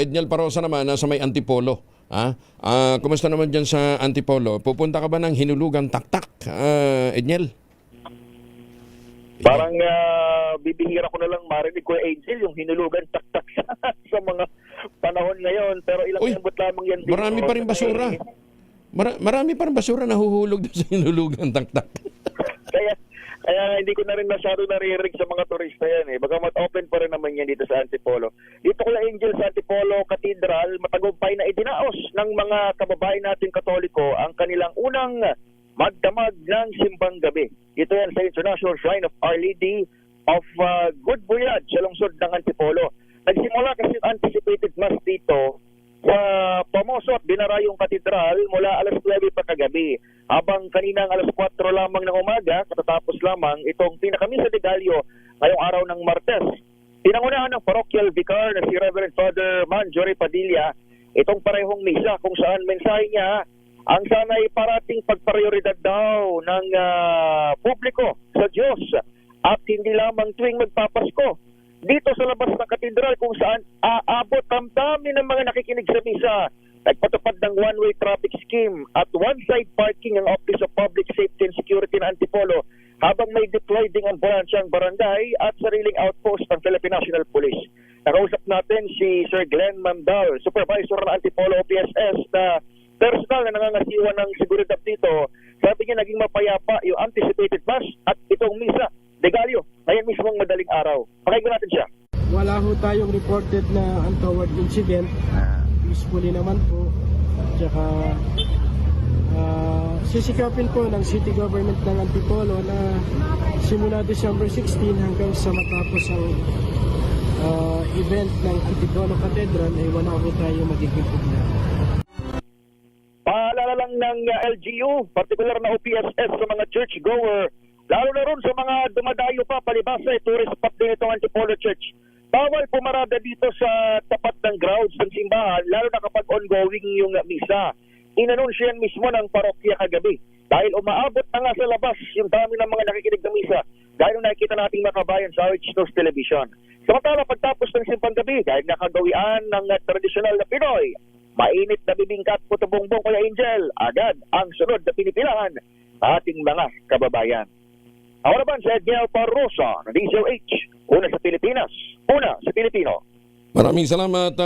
Edniel Parosa naman, nasa may Antipolo. Kumusta naman dyan sa Antipolo? Pupunta ka ba ng hinulugang taktak, Edniel? Parang bibihira ko na lang marinig ko, Angel, yung hinulugan taktak sa mga panahon ngayon. Pero ilang lambot lamang yan dito. Marami pa rin basura. Marami pa rin basura nahuhulog doon sa hinulugang taktak. Kaya hindi ko na rin masyado naririnig sa mga turista yan eh. Bagamat open pa rin naman yan dito sa Antipolo. Dito ko lang, Angel, sa Antipolo Cathedral, matagumpay na idinaos ng mga kababayan nating Katoliko ang kanilang unang magdamag ng simbang gabi. Ito yan sa International Shrine of Our Lady of Good Voyage sa lungsod ng Antipolo. Nagsimula kasi anticipated mass dito sa pamoso at binarayong katedral mula alas 9 pa kagabi. Habang kaninang alas 4 lamang ng umaga, katatapos lamang itong pinakamisa de Gallo ngayong araw ng Martes. Pinangunahan ng parochial vicar na si Reverend Father Manjory Padilla itong parehong misa kung saan mensahe niya ang sana'y parating pagprioridad daw ng publiko sa Diyos at hindi lamang tuwing magpapasko. Dito sa labas ng katedral kung saan aabot ang dami ng mga nakikinig sa misa. Nagpatupad ng one-way traffic scheme at one-side parking ang Office of Public Safety and Security ng Antipolo habang may deployed ding ambulansya ang barangay at sariling outpost ng Philippine National Police. Nakausap natin si Sir Glenn Mandal, Supervisor ng Antipolo OPSS na personal na nangangasiwa ng seguridad dito. Sabi niya naging mapayapa yung anticipated mass at itong misa de Gallo ngayon mismong madaling araw. Pakinggan natin siya. Wala ho tayong reported na untoward incident. Peacefully naman po. Tsaka sisikapin po ng City Government ng Antipolo na simula December 16 hanggang sa matapos ang event ng Antipolo Cathedral ay wala ho tayong magiging problema. Paalala lang ng LGU, particular na OPSS sa mga churchgoer, lalo na ron sa mga dumadayo pa palibasa, tourist spot din itong Antipolo Church. Bawal pumarada dito sa tapat ng grounds ng simbahan, lalo na kapag ongoing yung misa. Inanunsyan mismo ng parokya kagabi dahil umaabot na nga sa labas yung dami ng mga nakikinig ng misa dahil nakikita nating mga kabayan sa RH News Television. Samantala pagtapos ng simbang gabi dahil nakagawian ng tradisyonal na Pinoy, mainit na bibingkat puto bongbong Kuya Angel, agad ang sunod na pinipilahan sa ating mga kababayan. Ako naman si Edniel Parosa ng DZRH, una sa Pilipinas, una sa Pilipino. Maraming salamat,